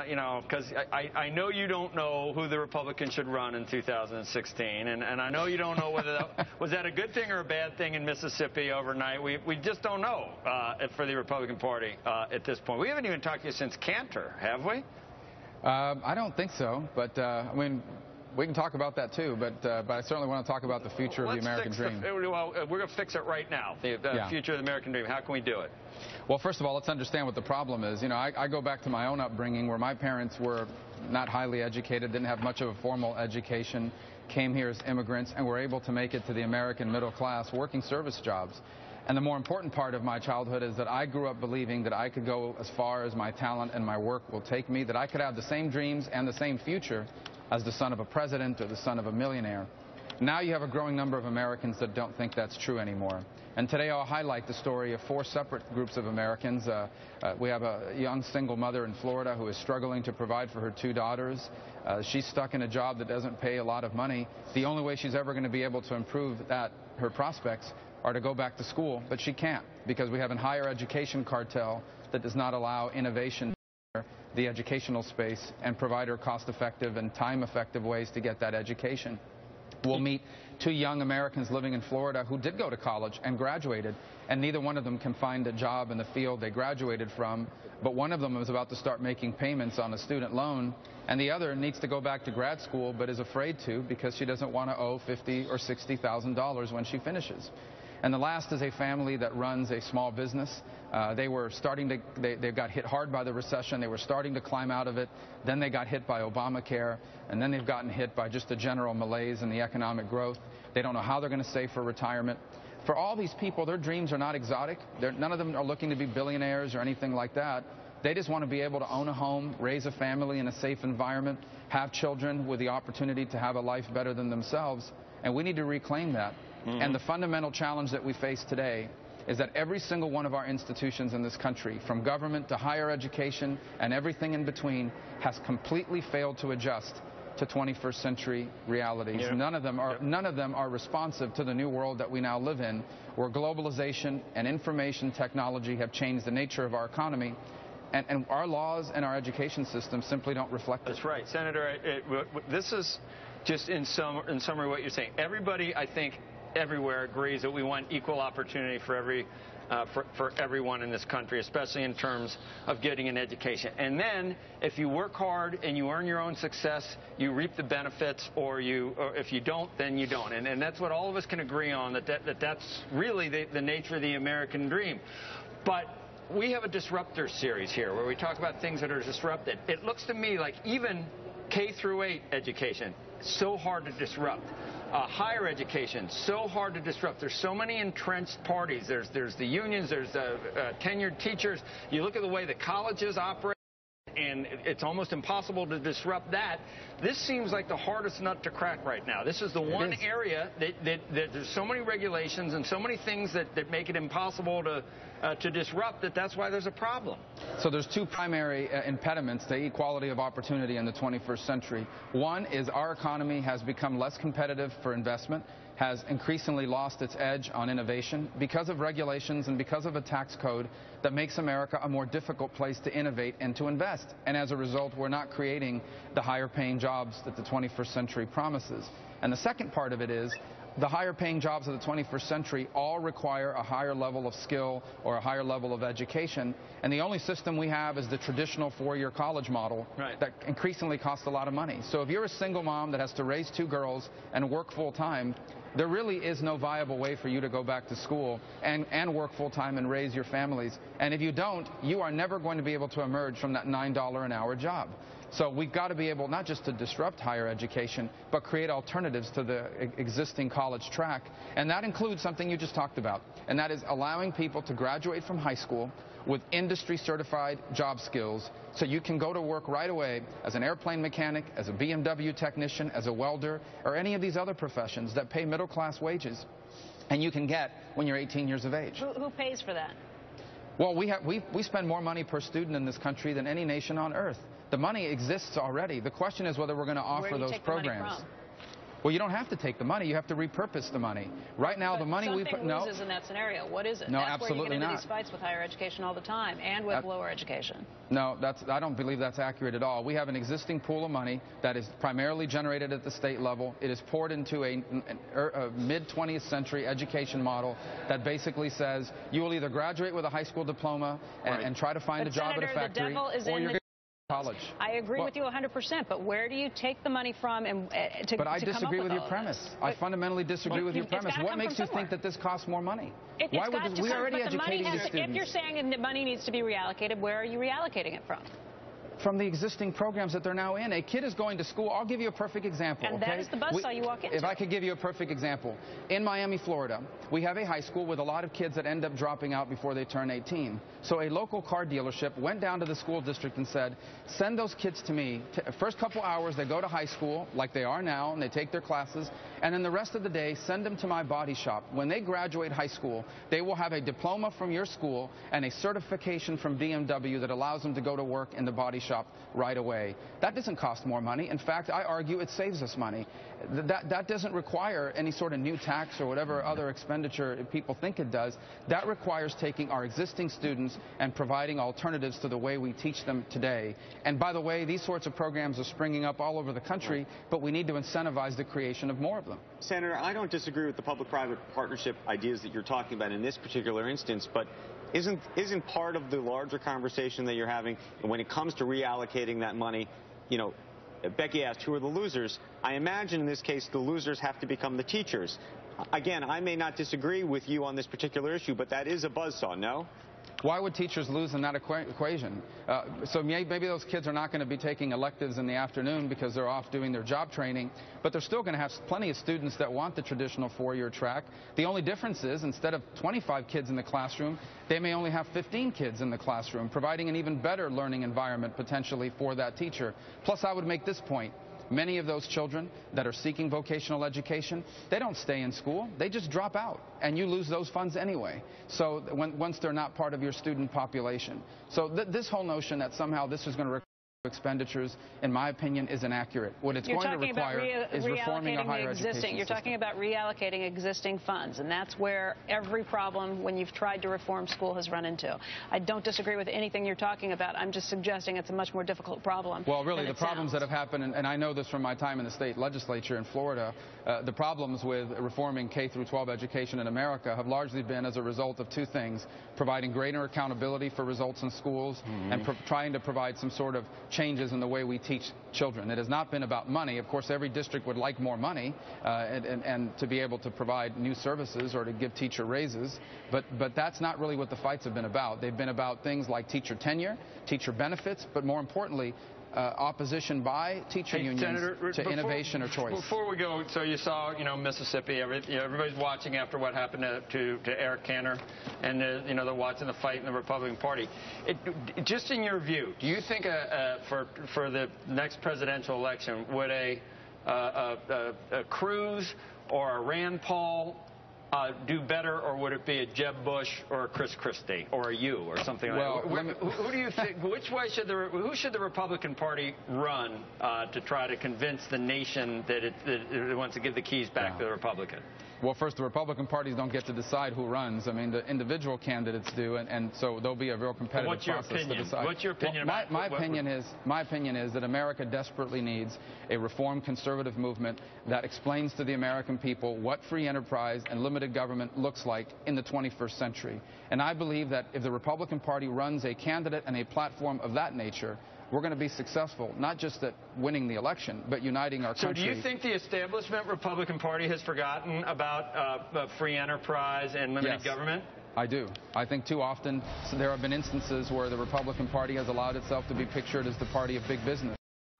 You know, because I know you don't know who the Republicans should run in 2016, and I know you don't know whether was that a good thing or a bad thing in Mississippi overnight. We just don't know for the Republican Party at this point. We haven't even talked to you since Cantor, have we? I don't think so, but I mean, we can talk about that too, but I certainly want to talk about the future of the American dream. Well, we're going to fix it right now, the future of the American dream. How can we do it? Well, first of all, let's understand what the problem is. You know, I go back to my own upbringing where my parents were not highly educated, didn't have much of a formal education, came here as immigrants, and were able to make it to the American middle class working service jobs. And the more important part of my childhood is that I grew up believing that I could go as far as my talent and my work will take me, that I could have the same dreams and the same future as the son of a president or the son of a millionaire. Now you have a growing number of Americans that don't think that's true anymore. And today I'll highlight the story of 4 separate groups of Americans. We have a young single mother in Florida who is struggling to provide for her 2 daughters. She's stuck in a job that doesn't pay a lot of money. The only way she's ever going to be able to improve her prospects are to go back to school, but she can't because we have a higher education cartel that does not allow innovation in the educational space and provide her cost-effective and time-effective ways to get that education. We'll meet 2 young Americans living in Florida who did go to college and graduated, and neither one of them can find a job in the field they graduated from, but one of them is about to start making payments on a student loan, and the other needs to go back to grad school but is afraid to because she doesn't want to owe $50,000 or $60,000 when she finishes. And the last is a family that runs a small business. They got hit hard by the recession. They were starting to climb out of it. Then they got hit by Obamacare. And then they've gotten hit by just the general malaise and the economic growth. They don't know how they're going to save for retirement. For all these people, their dreams are not exotic. None of them are looking to be billionaires or anything like that. They just want to be able to own a home, raise a family in a safe environment, have children with the opportunity to have a life better than themselves. And we need to reclaim that. And the fundamental challenge that we face today is that every single one of our institutions in this country, from government to higher education and everything in between, has completely failed to adjust to 21st century realities. Yeah. None of them are responsive to the new world that we now live in, where globalization and information technology have changed the nature of our economy. And our laws and our education system simply don't reflect it. That's right. Senator, this is just in summary what you're saying. Everybody, I think, everywhere agrees that we want equal opportunity for everyone in this country, especially in terms of getting an education. And then, if you work hard and you earn your own success, you reap the benefits, or if you don't, then you don't. And that's what all of us can agree on, that's really the nature of the American dream. But we have a disruptor series here where we talk about things that are disrupted. It looks to me like even K through 8 education, so hard to disrupt. Higher education, so hard to disrupt. There's so many entrenched parties. There's the unions, there's tenured teachers. You look at the way the colleges operate, and it's almost impossible to disrupt that. This seems like the hardest nut to crack right now. This is the one area that there's so many regulations and so many things that make it impossible to disrupt that's why there's a problem. So there's 2 primary impediments to equality of opportunity in the 21st century. One is our economy has become less competitive for investment, has increasingly lost its edge on innovation because of regulations and because of a tax code that makes America a more difficult place to innovate and to invest. And as a result, we're not creating the higher paying jobs that the 21st century promises. And the second part of it is the higher paying jobs of the 21st century all require a higher level of skill or a higher level of education. And the only system we have is the traditional 4-year college model that increasingly costs a lot of money. So if you're a single mom that has to raise 2 girls and work full time, there really is no viable way for you to go back to school and work full time and raise your families. And if you don't, you are never going to be able to emerge from that $9 an hour job. So we've got to be able not just to disrupt higher education, but create alternatives to the existing college track. And that includes something you just talked about, and that is allowing people to graduate from high school with industry-certified job skills so you can go to work right away as an airplane mechanic, as a BMW technician, as a welder, or any of these other professions that pay middle-class wages, and you can get when you're 18 years of age. Who pays for that? Well, we spend more money per student in this country than any nation on earth. The money exists already. The question is whether we're going to offer those programs. Well, you don't have to take the money. You have to repurpose the money. Right now, the money we put... Something loses in that scenario. What is it? No, That's absolutely where you get into not. these fights with higher education all the time and with lower education. No, I don't believe that's accurate at all. We have an existing pool of money that is primarily generated at the state level. It is poured into a mid-20th century education model that basically says you will either graduate with a high school diploma and try to find a job at a factory, or you're college. I agree with you 100%, but where do you take the money from to But I to disagree come up with your premise. I fundamentally disagree with your premise. What makes you think that this costs more money? Why would we already educating these students? If you're saying that money needs to be reallocated, where are you reallocating it from? From the existing programs that they're now in. A kid is going to school. I'll give you a perfect example. And that is the buzzsaw you walk into. If I could give you a perfect example. In Miami, Florida, we have a high school with a lot of kids that end up dropping out before they turn 18. So a local car dealership went down to the school district and said, send those kids to me. First couple hours, they go to high school like they are now, and they take their classes. And then the rest of the day, send them to my body shop. When they graduate high school, they will have a diploma from your school and a certification from BMW that allows them to go to work in the body shop right away. That doesn't cost more money. In fact, I argue it saves us money. That doesn't require any sort of new tax or whatever other expenditure people think it does. That requires taking our existing students and providing alternatives to the way we teach them today. And by the way, these sorts of programs are springing up all over the country, but we need to incentivize the creation of more of them. Senator, I don't disagree with the public-private partnership ideas that you're talking about in this particular instance, but isn't part of the larger conversation that you're having when it comes to reallocating that money, you know, Becky asked, who are the losers? I imagine in this case the losers have to become the teachers. Again, I may not disagree with you on this particular issue, but that is a buzzsaw, no? Why would teachers lose in that equation? So maybe those kids are not going to be taking electives in the afternoon because they're off doing their job training, but they're still going to have plenty of students that want the traditional four-year track. The only difference is instead of 25 kids in the classroom, they may only have 15 kids in the classroom, providing an even better learning environment potentially for that teacher. Plus, I would make this point. Many of those children that are seeking vocational education, they don't stay in school. They just drop out, and you lose those funds anyway. So once they're not part of your student population. So this whole notion that somehow this is going to require expenditures, in my opinion, is inaccurate. What it's going to require is reforming our higher education system. You're talking about reallocating existing funds, and that's where every problem when you've tried to reform school has run into. I don't disagree with anything you're talking about. I'm just suggesting it's a much more difficult problem. Well, really, the problems that have happened, and I know this from my time in the state legislature in Florida, the problems with reforming K-12 education in America have largely been as a result of two things: providing greater accountability for results in schools and trying to provide some sort of changes in the way we teach children. It has not been about money. Of course, every district would like more money and to be able to provide new services or to give teacher raises, but that's not really what the fights have been about. They've been about things like teacher tenure, teacher benefits, but more importantly, opposition by teacher unions Senator, to innovation or choice. Before we go, so you saw, Mississippi. Everybody's watching after what happened to Eric Cantor, and they're watching the fight in the Republican Party. Just in your view, do you think for the next presidential election, would a Cruz or a Rand Paul do better, or would it be a Jeb Bush or a Chris Christie or a you or something like that? Who do you think? Who should the Republican Party run to try to convince the nation that it wants to give the keys back to the Republican? Well, first, the Republican parties don't get to decide who runs. I mean, the individual candidates do, and so there'll be a real competitive process to decide. What's your opinion? Well, my opinion is that America desperately needs a reformed conservative movement that explains to the American people what free enterprise and limited government looks like in the 21st century. And I believe that if the Republican Party runs a candidate and a platform of that nature, we're going to be successful, not just at winning the election, but uniting our country. So do you think the establishment Republican Party has forgotten about free enterprise and limited government? I do. I think too often there have been instances where the Republican Party has allowed itself to be pictured as the party of big business,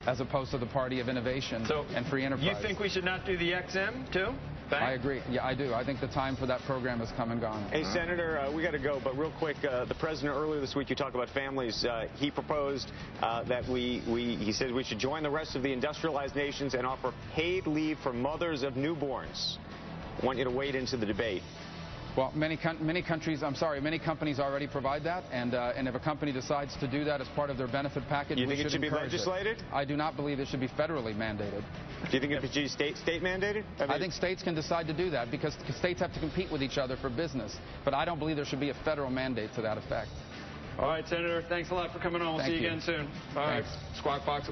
as opposed to the party of innovation and free enterprise. You think we should not do the XM, too? Thanks. I agree. Yeah, I do. I think the time for that program has come and gone. Hey, Senator, we got to go, but real quick, the president earlier this week, you talk about families. He proposed that he said we should join the rest of the industrialized nations and offer paid leave for mothers of newborns. I want you to wade into the debate. Well, many companies already provide that, and if a company decides to do that as part of their benefit package, you think it should be legislated? I do not believe it should be federally mandated. Do you think it should be state mandated? I think states can decide to do that because states have to compete with each other for business, but I don't believe there should be a federal mandate to that effect. All right, Senator, thanks a lot for coming on. We'll see you again soon. All right, Squawk Box will be